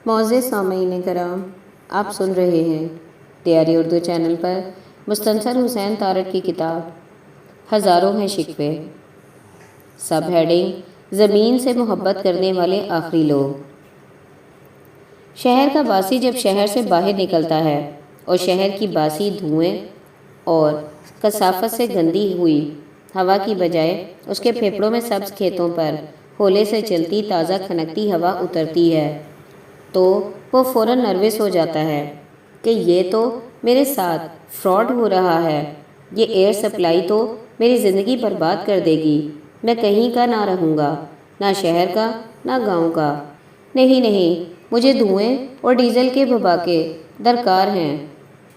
معزز سامعین کرام، آپ سن رہے ہیں ڈیاری اردو چینل پر مستنصر حسین تارڑ کی کتاب ہزاروں ہیں شکوے، سب ہیڈنگ زمین سے محبت کرنے والے آخری لوگ۔ شہر کا باسی جب شہر سے باہر نکلتا ہے اور شہر کی باسی دھوئیں اور کثافت سے گندی ہوئی ہوا کی بجائے اس کے پھیپھڑوں میں سبز کھیتوں پر ہولے سے چلتی تازہ کھنکتی ہوا اترتی ہے تو وہ فوراً نروس ہو جاتا ہے کہ یہ تو میرے ساتھ فراڈ ہو رہا ہے، یہ ایئر سپلائی تو میری زندگی برباد کر دے گی، میں کہیں کا نہ رہوں گا، نہ شہر کا نہ گاؤں کا۔ نہیں، مجھے دھوئیں اور ڈیزل کے بھباکے درکار ہیں۔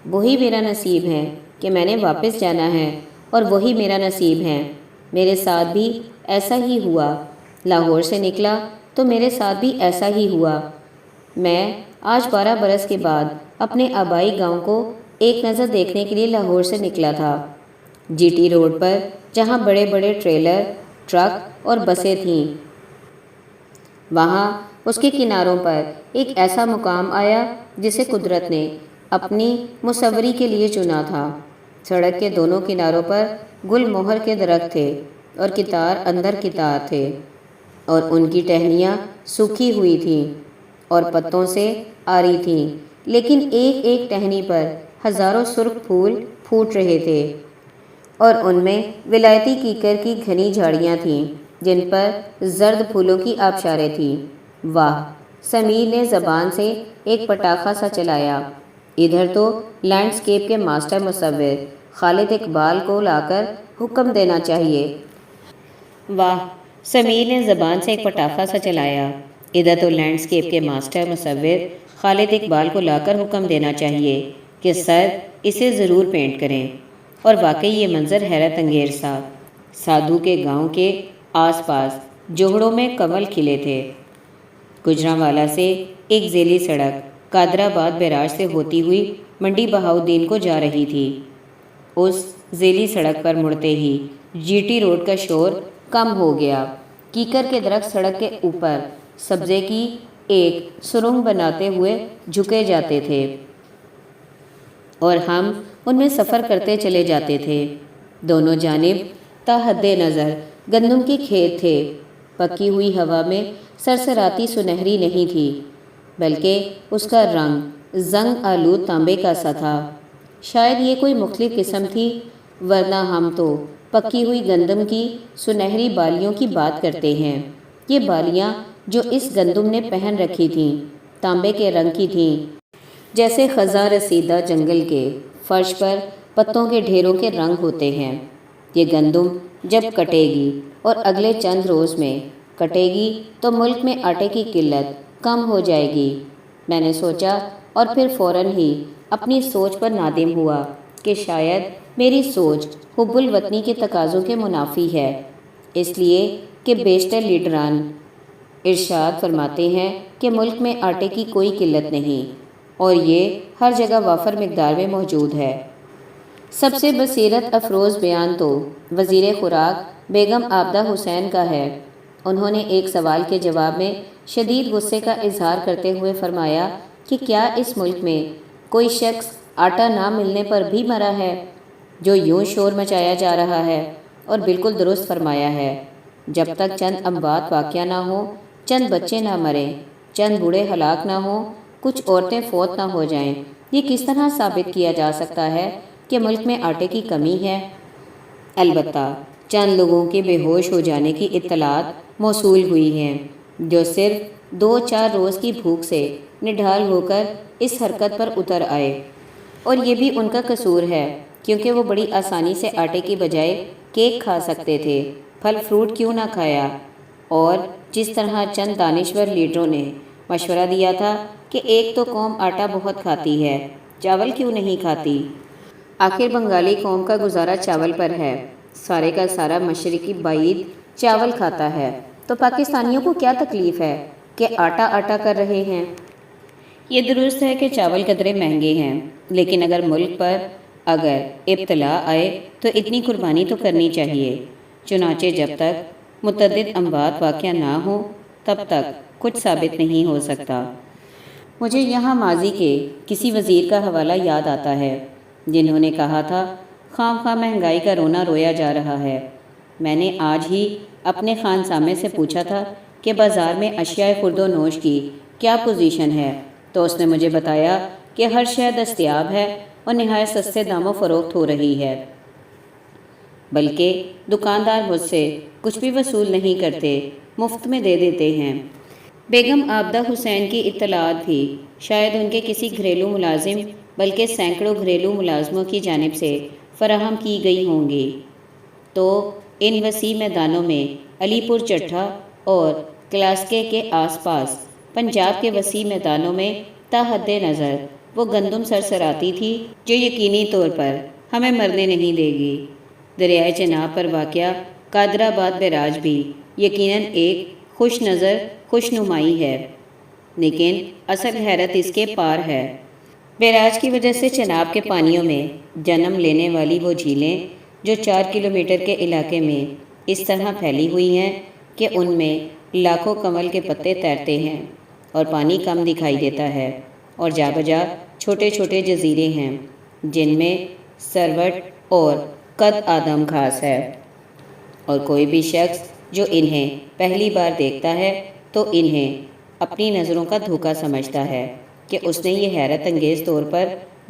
وہی میرا نصیب ہے کہ میں نے واپس جانا ہے، اور وہی میرا نصیب ہے۔ میرے ساتھ بھی ایسا ہی ہوا، لاہور سے نکلا تو میرے ساتھ بھی ایسا ہی ہوا۔ میں آج 12 برس کے بعد اپنے آبائی گاؤں کو ایک نظر دیکھنے کے لیے لاہور سے نکلا تھا۔ جی ٹی روڈ پر جہاں بڑے بڑے ٹریلر، ٹرک اور بسیں تھیں، وہاں اس کے کناروں پر ایک ایسا مقام آیا جسے قدرت نے اپنی مصوری کے لیے چنا تھا۔ سڑک کے دونوں کناروں پر گل مہر کے درخت تھے اور کتار اندر کتار تھے، اور ان کی ٹہنیاں سوکھی ہوئی تھیں اور پتوں سے آری تھیں، لیکن ایک ایک ٹہنی پر ہزاروں سرخ پھول پھوٹ رہے تھے، اور ان میں ولایتی کیکر کی گھنی جھاڑیاں تھیں جن پر زرد پھولوں کی آبشاریں تھیں۔ واہ! سمیر نے زبان سے ایک پٹاخہ سا چلایا۔ ادھر تو لینڈسکیپ کے ماسٹر مصور خالد اقبال کو لا کر حکم دینا چاہیے۔ واہ! سمیر نے زبان سے ایک پٹاخہ سا چلایا۔ ادھر تو لینڈسکیپ کے ماسٹر مصور خالد اقبال کو لا کر حکم دینا چاہیے کہ سر اسے ضرور پینٹ کریں۔ اور واقعی یہ منظر حیرت انگیز تھا۔ سادھو کے گاؤں کے آس پاس جوہڑوں میں کنول کھلے تھے۔ گجرانوالہ سے ایک ذیلی سڑک قادر آباد بیراج سے ہوتی ہوئی منڈی بہاؤالدین کو جا رہی تھی۔ اس ذیلی سڑک پر مڑتے ہی جی ٹی روڈ کا شور کم ہو گیا۔ کیکر کے درخت سڑک کے اوپر سبزے کی ایک سرنگ بناتے ہوئے جھکے جاتے تھے اور ہم ان میں سفر کرتے چلے جاتے تھے۔ دونوں جانب تا حد نظر گندم کے کھیت تھے۔ پکی ہوئی ہوا میں سرسراتی سنہری نہیں تھی، بلکہ اس کا رنگ زنگ آلود تانبے کا سا تھا۔ شاید یہ کوئی مختلف قسم تھی، ورنہ ہم تو پکی ہوئی گندم کی سنہری بالیوں کی بات کرتے ہیں۔ یہ بالیاں جو اس گندم نے پہن رکھی تھیں تانبے کے رنگ کی تھیں، جیسے خزاں رسیدہ جنگل کے فرش پر پتوں کے ڈھیروں کے رنگ ہوتے ہیں۔ یہ گندم جب کٹے گی اور اگلے چند روز میں کٹے گی تو ملک میں آٹے کی قلت کم ہو جائے گی۔ میں نے سوچا اور پھر فوراً ہی اپنی سوچ پر نادم ہوا کہ شاید میری سوچ حب الوطنی کے تقاضوں کے منافی ہے، اس لیے کہ بیشتر لیڈران ارشاد فرماتے ہیں کہ ملک میں آٹے کی کوئی قلت نہیں اور یہ ہر جگہ وافر مقدار میں موجود ہے۔ سب سے بصیرت افروز بیان تو وزیر خوراک بیگم عابدہ حسین کا ہے۔ انہوں نے ایک سوال کے جواب میں شدید غصے کا اظہار کرتے ہوئے فرمایا کہ کیا اس ملک میں کوئی شخص آٹا نہ ملنے پر بھی مرا ہے؟ جو یوں شور مچایا جا رہا ہے، اور بالکل درست فرمایا ہے۔ جب تک چند اموات واقعہ نہ ہوں، چند بچے نہ مریں، چند بوڑھے ہلاک نہ ہوں، کچھ عورتیں فوت نہ ہو جائیں، یہ کس طرح ثابت کیا جا سکتا ہے کہ ملک میں آٹے کی کمی ہے؟ البتہ چند لوگوں کے بے ہوش ہو جانے کی اطلاعات موصول ہوئی ہیں، جو صرف 2-4 روز کی بھوک سے نڈھال ہو کر اس حرکت پر اتر آئے، اور یہ بھی ان کا قصور ہے کیونکہ وہ بڑی آسانی سے آٹے کی بجائے کیک کھا سکتے تھے۔ پھل فروٹ کیوں نہ کھایا؟ اور جس طرح چند دانشور لیڈروں نے مشورہ دیا تھا کہ ایک تو قوم آٹا بہت کھاتی ہے، چاول کیوں نہیں کھاتی؟ آخر بنگالی قوم کا گزارا چاول پر ہے، سارے کا سارا مشرقی بعید چاول کھاتا ہے، تو پاکستانیوں کو کیا تکلیف ہے کہ آٹا آٹا کر رہے ہیں؟ یہ درست ہے کہ چاول قدرے مہنگے ہیں، لیکن اگر ملک پر اگر ابتلا آئے تو اتنی قربانی تو کرنی چاہیے۔ چنانچہ جب تک متعدد اموات واقعہ نہ ہوں تب تک کچھ ثابت نہیں ہو سکتا۔ مجھے یہاں ماضی کے کسی وزیر کا حوالہ یاد آتا ہے جنہوں نے کہا تھا، خواہ خواہ مہنگائی کا رونا رویا جا رہا ہے۔ میں نے آج ہی اپنے خانسامے سے پوچھا تھا کہ بازار میں اشیاء خورد و نوش کی کیا پوزیشن ہے، تو اس نے مجھے بتایا کہ ہر شے دستیاب ہے اور نہایت سستے داموں فروخت ہو رہی ہے، بلکہ دکاندار مجھ سے کچھ بھی وصول نہیں کرتے، مفت میں دے دیتے ہیں۔ بیگم عابدہ حسین کی اطلاعات بھی شاید ان کے کسی گھریلو ملازم بلکہ سینکڑوں گھریلو ملازموں کی جانب سے فراہم کی گئی ہوں گی۔ تو ان وسیع میدانوں میں علی پور چٹھا اور کلاسکے کے آس پاس پنجاب کے وسیع میدانوں میں تا حد نظر وہ گندم سرسراتی تھی جو یقینی طور پر ہمیں مرنے نہیں دے گی۔ دریائے چناب پر واقع قادر آباد بیراج بھی یقیناً ایک خوش نظر خوش نمائی ہے، لیکن اصل حیرت اس کے پار ہے۔ بیراج کی وجہ سے چناب کے پانیوں میں جنم لینے والی وہ جھیلیں جو 4 کلومیٹر کے علاقے میں اس طرح پھیلی ہوئی ہیں کہ ان میں لاکھوں کنول کے پتے تیرتے ہیں اور پانی کم دکھائی دیتا ہے، اور جا بجا چھوٹے چھوٹے جزیرے ہیں جن میں سروٹ اور قد آدم گھاس ہے، اور کوئی بھی شخص جو انہیں پہلی بار دیکھتا ہے تو انہیں اپنی نظروں کا دھوکہ سمجھتا ہے کہ اس نے یہ حیرت انگیز طور پر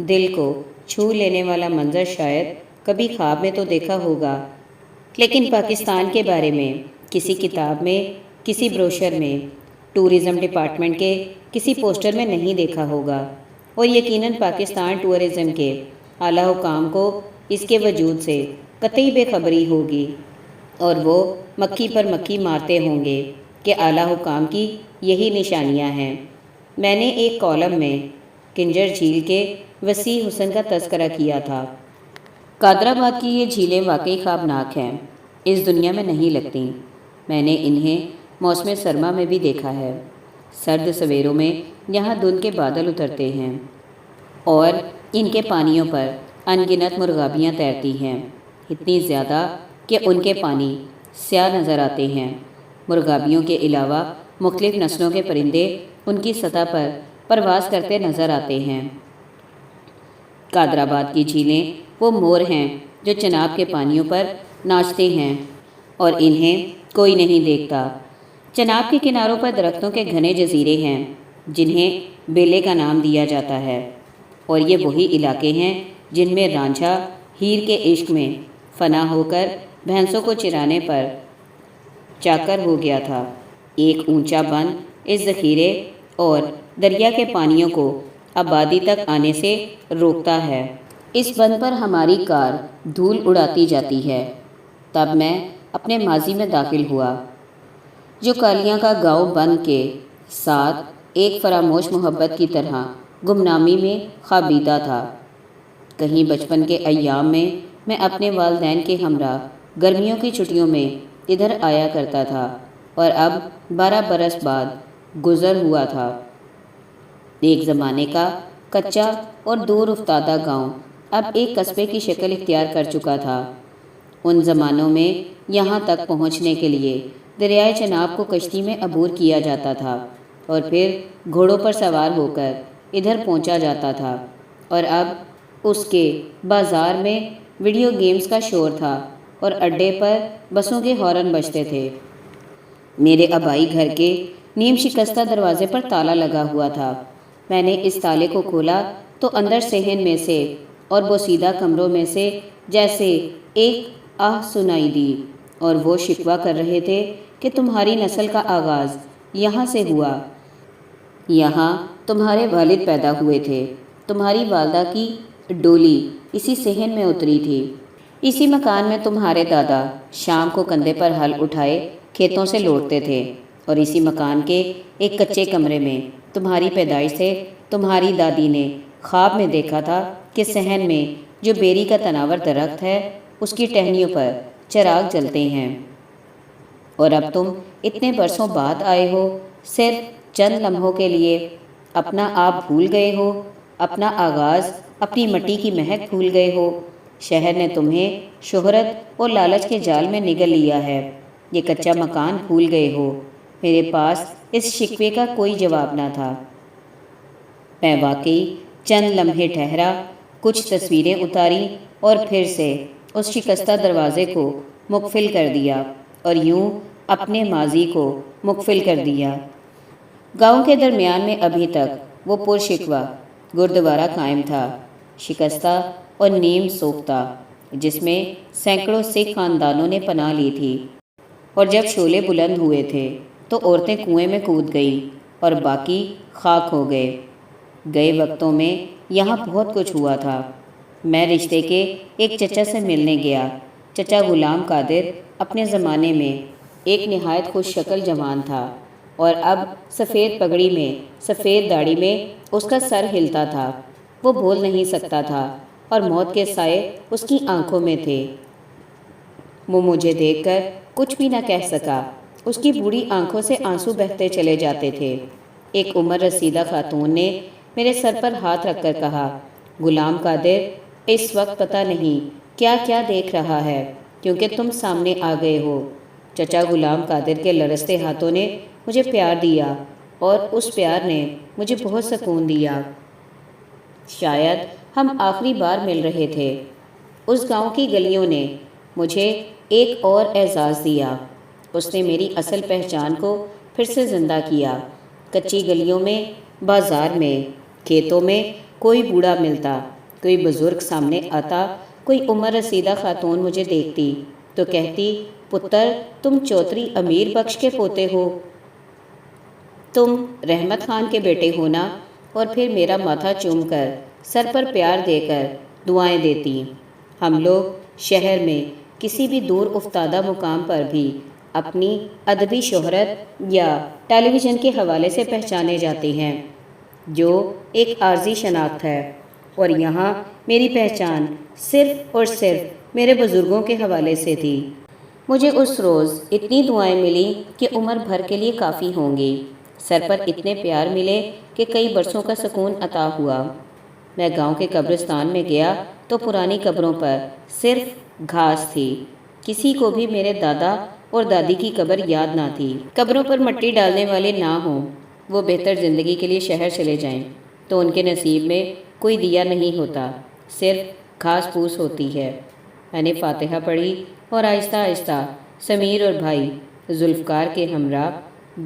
دل کو چھو لینے والا منظر شاید کبھی خواب میں تو دیکھا ہوگا، لیکن پاکستان کے بارے میں کسی کتاب میں، کسی بروشر میں، ٹورزم ڈپارٹمنٹ کے کسی پوسٹر میں نہیں دیکھا ہوگا، اور یقیناً پاکستان ٹورزم کے اعلیٰ حکام کو اس کے وجود سے قطعی بے خبری ہوگی، اور وہ مکھی پر مکھی مارتے ہوں گے کہ اعلیٰ حکام کی یہی نشانیاں ہیں۔ میں نے ایک کالم میں کنجر جھیل کے وسیع حسن کا تذکرہ کیا تھا۔ قادر آباد کی یہ جھیلیں واقعی خوابناک ہیں، اس دنیا میں نہیں لگتیں۔ میں نے انہیں موسم سرما میں بھی دیکھا ہے۔ سرد سویروں میں یہاں دھند کے بادل اترتے ہیں اور ان کے پانیوں پر ان گنت مرغابیاں تیرتی ہیں، اتنی زیادہ کہ ان کے پانی سیاہ نظر آتے ہیں۔ مرغابیوں کے علاوہ مختلف نسلوں کے پرندے ان کی سطح پر پرواز کرتے نظر آتے ہیں۔ قادر آباد کی جھیلیں وہ مور ہیں جو چناب کے پانیوں پر ناچتے ہیں اور انہیں کوئی نہیں دیکھتا۔ چناب کے کناروں پر درختوں کے گھنے جزیرے ہیں جنہیں بیلے کا نام دیا جاتا ہے، اور یہ وہی علاقے ہیں جن میں رانجھا ہیر کے عشق میں فنا ہو کر بھینسوں کو چرانے پر چاکر ہو گیا تھا۔ ایک اونچا بند اس ذخیرے اور دریا کے پانیوں کو آبادی تک آنے سے روکتا ہے۔ اس بند پر ہماری کار دھول اڑاتی جاتی ہے۔ تب میں اپنے ماضی میں داخل ہوا جو کالیاں کا گاؤں بند کے ساتھ ایک فراموش محبت کی طرح گمنامی میں خوابیدہ تھا۔ کہیں بچپن کے ایام میں میں اپنے والدین کے ہمراہ گرمیوں کی چھٹیوں میں ادھر آیا کرتا تھا، اور اب 12 برس بعد گزر ہوا تھا۔ ایک زمانے کا کچا اور دور افتادہ گاؤں اب ایک قصبے کی شکل اختیار کر چکا تھا۔ ان زمانوں میں یہاں تک پہنچنے کے لیے دریائے چناب کو کشتی میں عبور کیا جاتا تھا اور پھر گھوڑوں پر سوار ہو کر ادھر پہنچا جاتا تھا، اور اب اس کے بازار میں ویڈیو گیمز کا شور تھا اور اڈے پر بسوں کے ہارن بجتے تھے۔ میرے آبائی گھر کے نیم شکستہ دروازے پر تالا لگا ہوا تھا۔ میں نے اس تالے کو کھولا تو اندر صحن میں سے اور بوسیدہ کمروں میں سے جیسے ایک آہ سنائی دی، اور وہ شکوہ کر رہے تھے کہ تمہاری نسل کا آغاز یہاں سے ہوا، یہاں تمہارے والد پیدا ہوئے تھے، تمہاری والدہ کی ڈولی اسی صحن میں اتری تھی، اسی مکان میں تمہارے دادا شام کو کندھے پر ہل اٹھائے کھیتوں سے لوٹتے تھے، اور اسی مکان کے ایک کچے کمرے میں تمہاری پیدائش سے تمہاری دادی نے خواب میں دیکھا تھا کہ صحن میں جو بیری کا تناور درخت ہے اس کی ٹہنیوں پر چراغ جلتے ہیں، اور اب تم اتنے برسوں بعد آئے ہو، صرف چند لمحوں کے لیے اپنا آپ بھول گئے ہو، اپنا آغاز، اپنی مٹی کی مہک بھول گئے ہو۔ شہر نے تمہیں شہرت اور لالچ کے جال میں نگل لیا ہے، یہ کچا مکان بھول گئے ہو۔ میرے پاس اس شکوے کا کوئی جواب نہ تھا۔ میں واقعی چند لمحے ٹھہرا، کچھ تصویریں اتاری اور پھر سے اس شکستہ دروازے کو مقفل کر دیا اور یوں اپنے ماضی کو مقفل کر دیا۔ گاؤں کے درمیان میں ابھی تک وہ پرشکوہ گردوارہ قائم تھا، شکستہ اور نیم سوختہ، جس میں سینکڑوں سکھ خاندانوں نے پناہ لی تھی، اور جب شعلے بلند ہوئے تھے تو عورتیں کنویں میں کود گئیں اور باقی خاک ہو گئے۔ گئے وقتوں میں یہاں بہت کچھ ہوا تھا۔ میں رشتے کے ایک چچا سے ملنے گیا۔ چچا غلام قادر اپنے زمانے میں ایک نہایت خوش شکل جوان تھا، اور اب سفید پگڑی میں، سفید داڑھی میں اس کا سر ہلتا تھا۔ وہ بول نہیں سکتا تھا اور موت کے سائے اس کی آنکھوں میں تھے۔ وہ مجھے دیکھ کر کچھ بھی نہ کہہ سکا۔ اس کی بوڑھی آنکھوں سے آنسو بہتے چلے جاتے تھے۔ ایک عمر رسیدہ خاتون نے میرے سر پر ہاتھ رکھ کر کہا، غلام قادر، اس وقت پتہ نہیں کیا کیا دیکھ رہا ہے، کیونکہ تم سامنے آ گئے ہو۔ چچا غلام قادر کے لرزتے ہاتھوں نے مجھے پیار دیا، اور اس پیار نے مجھے بہت سکون دیا۔ شاید ہم آخری بار مل رہے تھے۔ اس گاؤں کی گلیوں نے مجھے ایک اور اعزاز دیا۔ اس نے میری اصل پہچان کو پھر سے زندہ کیا۔ کچی گلیوں میں، بازار میں، کھیتوں میں کوئی بوڑھا ملتا، کوئی بزرگ سامنے آتا، کوئی عمر رسیدہ خاتون مجھے دیکھتی تو کہتی، پتر، تم چودھری امیر بخش کے پوتے ہو، تم رحمت خان کے بیٹے ہو نا؟ اور پھر میرا ماتھا چوم کر، سر پر پیار دے کر دعائیں دیتی۔ ہم لوگ شہر میں کسی بھی دور افتادہ مقام پر بھی اپنی ادبی شہرت یا ٹیلی ویژن کے حوالے سے پہچانے جاتے ہیں، جو ایک عارضی شناخت ہے، اور یہاں میری پہچان صرف اور صرف میرے بزرگوں کے حوالے سے تھی۔ مجھے اس روز اتنی دعائیں ملیں کہ عمر بھر کے لیے کافی ہوں گی۔ سر پر اتنے پیار ملے کہ کئی برسوں کا سکون عطا ہوا۔ میں گاؤں کے قبرستان میں گیا تو پرانی قبروں پر صرف گھاس تھی۔ کسی کو بھی میرے دادا اور دادی کی قبر یاد نہ تھی۔ قبروں پر مٹی ڈالنے والے نہ ہوں، وہ بہتر زندگی کے لیے شہر چلے جائیں تو ان کے نصیب میں کوئی دیا نہیں ہوتا، صرف گھاس پھوس ہوتی ہے۔ میں نے فاتحہ پڑھی اور آہستہ آہستہ سمیر اور بھائی ذوالفقار کے ہمراہ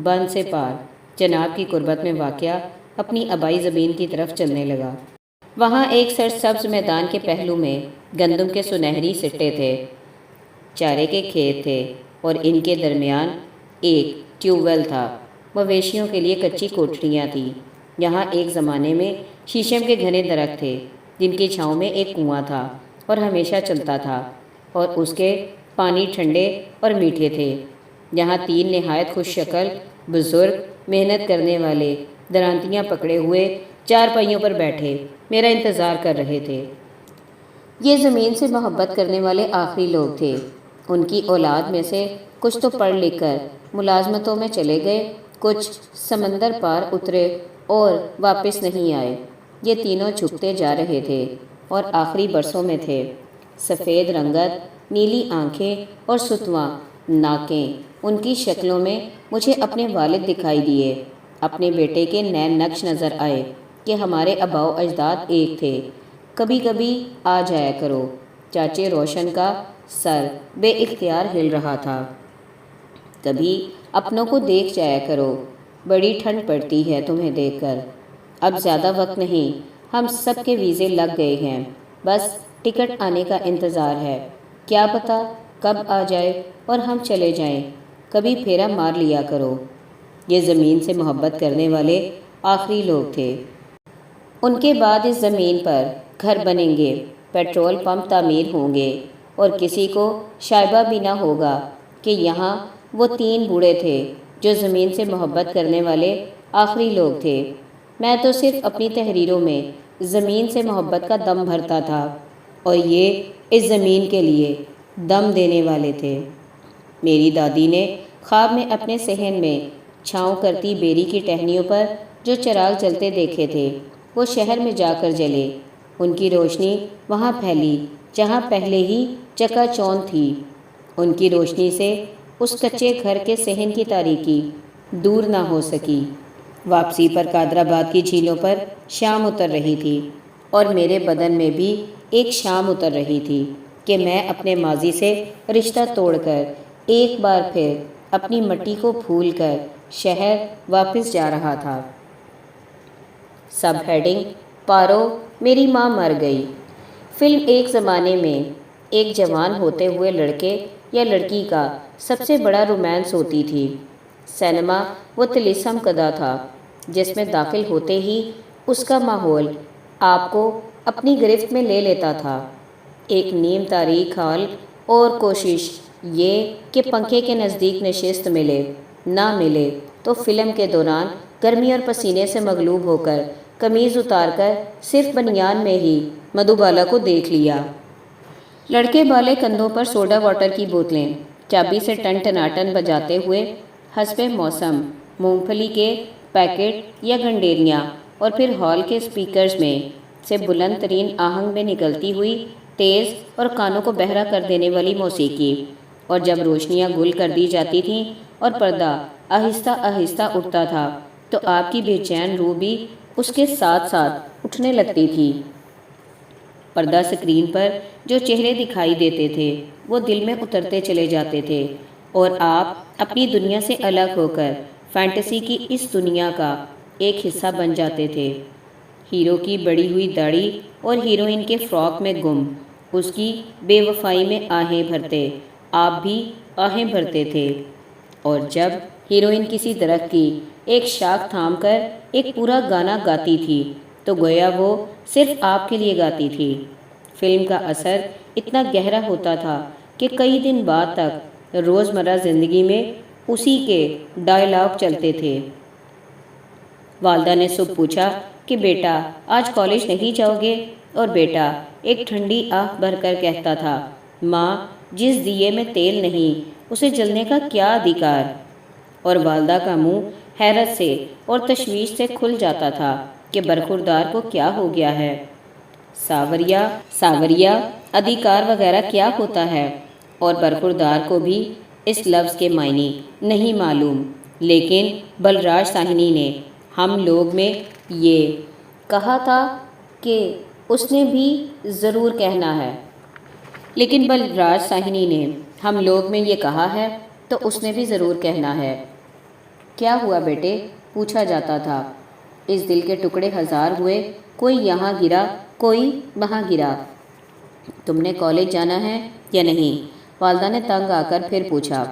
بند سے پار جناب کی قربت میں واقع اپنی آبائی زمین کی طرف چلنے لگا۔ وہاں ایک سرسبز میدان کے پہلو میں گندم کے سنہری سٹے تھے، چارے کے کھیت تھے، اور ان کے درمیان ایک ٹیوب ویل تھا۔ مویشیوں کے لیے کچی کوٹھریاں تھیں۔ یہاں ایک زمانے میں شیشم کے گھنے درخت تھے، جن کی چھاؤں میں ایک کنواں تھا اور ہمیشہ چلتا تھا، اور اس کے پانی ٹھنڈے اور میٹھے تھے۔ یہاں 3 نہایت خوش شکل بزرگ محنت کرنے والے درانتیاں پکڑے ہوئے 4 پہیوں پر بیٹھے میرا انتظار کر رہے تھے۔ یہ زمین سے محبت کرنے والے آخری لوگ تھے۔ ان کی اولاد میں سے کچھ تو پڑھ لکھ کر ملازمتوں میں چلے گئے، کچھ سمندر پار اترے اور واپس نہیں آئے۔ یہ تینوں جھکتے جا رہے تھے اور آخری برسوں میں تھے۔ سفید رنگت، نیلی آنکھیں اور ستواں ناکیں، ان کی شکلوں میں مجھے اپنے والد دکھائی دیے۔ اپنے بیٹے کے نئے نقش نظر آئے کہ ہمارے آباء و اجداد ایک تھے، کبھی کبھی آ جایا کرو۔ چاچے روشن کا سر بے اختیار ہل رہا تھا۔ کبھی اپنوں کو دیکھ جایا کرو، بڑی ٹھنڈ پڑتی ہے تمہیں دیکھ کر۔ اب زیادہ وقت نہیں، ہم سب کے ویزے لگ گئے ہیں، بس ٹکٹ آنے کا انتظار ہے۔ کیا پتہ کب آ جائے اور ہم چلے جائیں، کبھی پھیرا مار لیا کرو۔ یہ زمین سے محبت کرنے والے آخری لوگ تھے۔ ان کے بعد اس زمین پر گھر بنیں گے، پیٹرول پمپ تعمیر ہوں گے، اور کسی کو شائبہ بھی نہ ہوگا کہ یہاں وہ 3 بوڑھے تھے جو زمین سے محبت کرنے والے آخری لوگ تھے۔ میں تو صرف اپنی تحریروں میں زمین سے محبت کا دم بھرتا تھا، اور یہ اس زمین کے لیے دم دینے والے تھے۔ میری دادی نے خواب میں اپنے صحن میں چھاؤں کرتی بیری کی ٹہنیوں پر جو چراغ جلتے دیکھے تھے، وہ شہر میں جا کر جلے۔ ان کی روشنی وہاں پھیلی جہاں پہلے ہی چکا چوند تھی۔ ان کی روشنی سے اس کچے گھر کے صحن کی تاریکی دور نہ ہو سکی۔ واپسی پر قادرآباد کی جھیلوں پر شام اتر رہی تھی اور میرے بدن میں بھی ایک شام اتر رہی تھی کہ میں اپنے ماضی سے رشتہ توڑ کر ایک بار پھر اپنی مٹی کو بھول کر شہر واپس جا رہا تھا۔ سب ہیڈنگ: پارو میری ماں مر گئی۔ فلم ایک زمانے میں ایک جوان ہوتے ہوئے لڑکے یا لڑکی کا سب سے بڑا رومانس ہوتی تھی۔ سینما وہ طلسم کدہ تھا جس میں داخل ہوتے ہی اس کا ماحول آپ کو اپنی گرفت میں لے لیتا تھا۔ ایک نیم تاریک ہال اور کوشش یہ کہ پنکھے کے نزدیک نشست ملے، نہ ملے تو فلم کے دوران گرمی اور پسینے سے مغلوب ہو کر قمیض اتار کر صرف بنیان میں ہی مدھوبالا کو دیکھ لیا۔ لڑکے بالے کندھوں پر سوڈا واٹر کی بوتلیں چابی سے ٹن ٹناٹن بجاتے ہوئے حسب موسم مونگ پھلی کے پیکٹ یا گنڈیریاں، اور پھر ہال کے اسپیکرز میں سے بلند ترین آہنگ میں نکلتی ہوئی تیز اور کانوں کو بہرا کر دینے والی موسیقی، اور جب روشنیاں گل کر دی جاتی تھیں اور پردہ آہستہ آہستہ اٹھتا تھا تو آپ کی بے چین روح بھی اس کے ساتھ ساتھ اٹھنے لگتی تھی۔ پردہ سکرین پر جو چہرے دکھائی دیتے تھے وہ دل میں اترتے چلے جاتے تھے اور آپ اپنی دنیا سے الگ ہو کر فینٹیسی کی اس دنیا کا ایک حصہ بن جاتے تھے۔ ہیرو کی بڑی ہوئی داڑھی اور ہیروئن کے فراک میں گم، اس کی بے وفائی میں آہیں بھرتے آپ بھی آہیں بھرتے تھے، اور جب ہیروئن کسی درخت کی ایک شاخ تھام کر ایک پورا گانا گاتی تھی تو گویا وہ صرف آپ کے لیے گاتی تھی۔ فلم کا اثر اتنا گہرا ہوتا تھا کہ کئی دن بعد تک روزمرہ زندگی میں اسی کے ڈائیلاگ چلتے تھے۔ والدہ نے صبح پوچھا کہ بیٹا آج کالج نہیں جاؤ گے، اور بیٹا ایک ٹھنڈی آہ بھر کر کہتا تھا، ماں جس دیے میں تیل نہیں اسے جلنے کا کیا ادھیکار؟ اور والدہ کا منہ حیرت سے اور تشویش سے کھل جاتا تھا کہ برخوردار کو کیا ہو گیا ہے۔ ساوریہ ادھیکار وغیرہ کیا ہوتا ہے؟ اور برخوردار کو بھی اس لفظ کے معنی نہیں معلوم، لیکن بلراج ساہنی نے ہم لوگ میں یہ کہا تھا کہ اس نے بھی ضرور کہنا ہے، لیکن بلراج ساہنی نے ہم لوگ میں یہ کہا ہے تو اس نے بھی ضرور کہنا ہے۔ کیا ہوا بیٹے؟ پوچھا جاتا تھا۔ اس دل کے ٹکڑے ہزار ہوئے، کوئی یہاں گرا کوئی وہاں گرا۔ تم نے کالج جانا ہے یا نہیں؟ والدہ نے تنگ آ کر پھر پوچھا۔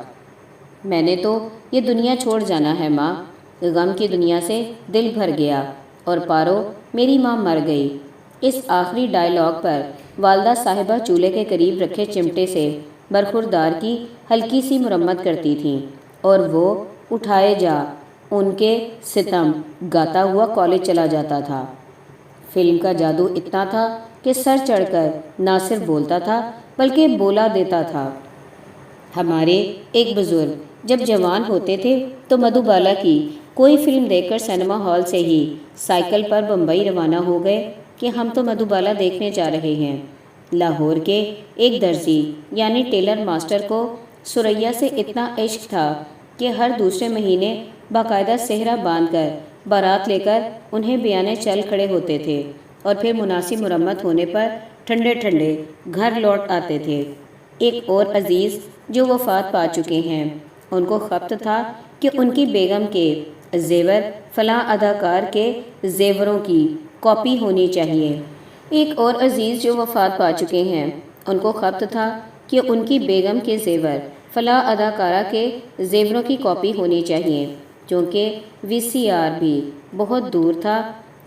میں نے تو یہ دنیا چھوڑ جانا ہے ماں۔ غم کی دنیا سے دل بھر گیا، اور پارو میری ماں مر گئی۔ اس آخری ڈائیلاگ پر والدہ صاحبہ چولہے کے قریب رکھے چمٹے سے برخوردار کی ہلکی سی مرمت کرتی تھیں، اور وہ اٹھائے جا ان کے ستم گاتا ہوا کالج چلا جاتا تھا۔ فلم کا جادو اتنا تھا کہ سر چڑھ کر نہ صرف بولتا تھا بلکہ بولا دیتا تھا۔ ہمارے ایک بزرگ جب جوان ہوتے تھے تو مدھوبالا کی کوئی فلم دیکھ کر سینما ہال سے ہی سائیکل پر بمبئی روانہ ہو گئے کہ ہم تو مدھوبالا دیکھنے جا رہے ہیں۔ لاہور کے ایک درزی یعنی ٹیلر ماسٹر کو سریا سے اتنا عشق تھا کہ ہر دوسرے مہینے باقاعدہ صحرا باندھ کر بارات لے کر انہیں بیانے چل کھڑے ہوتے تھے، اور پھر مناسب مرمت ہونے پر ٹھنڈے ٹھنڈے گھر لوٹ آتے تھے۔ ایک اور عزیز جو وفات پا چکے ہیں، ان کو خبت تھا کہ ان کی بیگم کے زیور فلاں اداکار کے زیوروں کی کاپی ہونی چاہیے۔ ایک اور عزیز جو وفات پا چکے ہیں، ان کو خبت تھا کہ ان کی بیگم کے زیور فلاں اداکارہ کے زیوروں کی کاپی ہونی چاہیے۔ چونکہ وی سی آر بھی بہت دور تھا،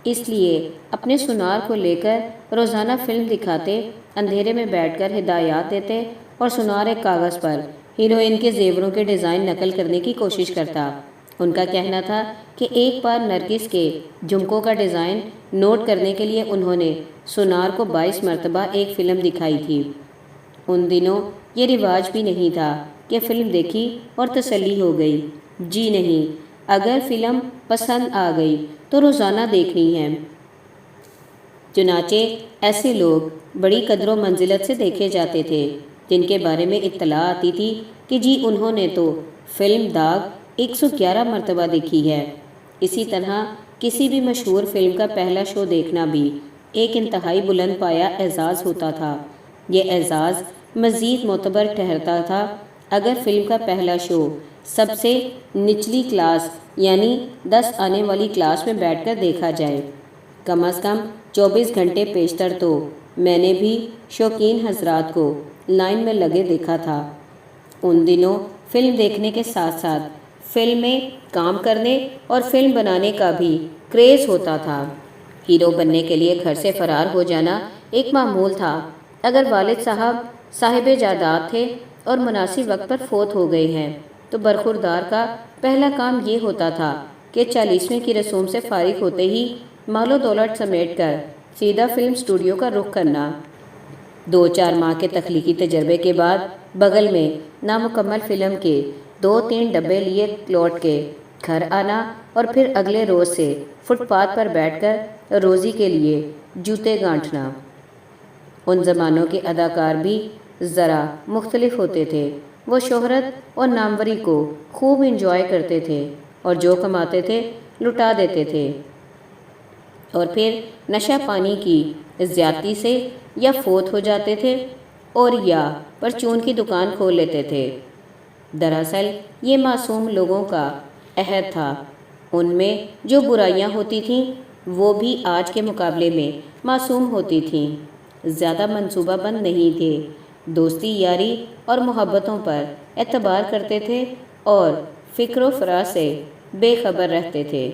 اس لیے اپنے سنار کو لے کر روزانہ فلم دکھاتے، اندھیرے میں بیٹھ کر ہدایات دیتے، اور سنار ایک کاغذ پر ہیروئن کے زیوروں کے ڈیزائن نقل کرنے کی کوشش کرتا۔ ان کا کہنا تھا کہ ایک بار نرگس کے جھمکوں کا ڈیزائن نوٹ کرنے کے لیے انہوں نے سنار کو 22 مرتبہ ایک فلم دکھائی تھی۔ ان دنوں یہ رواج بھی نہیں تھا کہ فلم دیکھی اور تسلی ہو گئی۔ جی نہیں، اگر فلم پسند آ گئی تو روزانہ دیکھنی ہے۔ چنانچہ ایسے لوگ بڑی قدر و منزلت سے دیکھے جاتے تھے جن کے بارے میں اطلاع آتی تھی کہ جی انہوں نے تو فلم داغ 111 مرتبہ دیکھی ہے۔ اسی طرح کسی بھی مشہور فلم کا پہلا شو دیکھنا بھی ایک انتہائی بلند پایہ اعزاز ہوتا تھا۔ یہ اعزاز مزید معتبر ٹھہرتا تھا اگر فلم کا پہلا شو سب سے نچلی کلاس یعنی 10 آنے والی کلاس میں بیٹھ کر دیکھا جائے۔ کم از کم 24 گھنٹے پیشتر تو میں نے بھی شوقین حضرات کو لائن میں لگے دیکھا تھا۔ ان دنوں فلم دیکھنے کے ساتھ ساتھ فلم میں کام کرنے اور فلم بنانے کا بھی کریز ہوتا تھا۔ ہیرو بننے کے لیے گھر سے فرار ہو جانا ایک معمول تھا۔ اگر والد صاحب جائیداد تھے اور مناسب وقت پر فوت ہو گئے ہیں تو برخوردار کا پہلا کام یہ ہوتا تھا کہ 40ویں کی رسوم سے فارغ ہوتے ہی مال و دولت سمیٹ کر سیدھا فلم اسٹوڈیو کا رخ کرنا۔ 2-4 ماہ کے تخلیقی تجربے کے بعد بغل میں نامکمل فلم کے 2-3 ڈبے لیے لوٹ کے گھر آنا اور پھر اگلے روز سے فٹ پاتھ پر بیٹھ کر روزی کے لیے جوتے گانٹھنا۔ ان زمانوں کے اداکار بھی ذرا مختلف ہوتے تھے۔ وہ شہرت اور ناموری کو خوب انجوائے کرتے تھے اور جو کماتے تھے لٹا دیتے تھے اور پھر نشہ پانی کی زیادتی سے یا فوت ہو جاتے تھے اور یا پرچون کی دکان کھول لیتے تھے۔ دراصل یہ معصوم لوگوں کا عہد تھا۔ ان میں جو برائیاں ہوتی تھیں وہ بھی آج کے مقابلے میں معصوم ہوتی تھیں۔ زیادہ منصوبہ بند نہیں تھے، دوستی یاری اور محبتوں پر اعتبار کرتے تھے اور فکر و فراز سے بے خبر رہتے تھے۔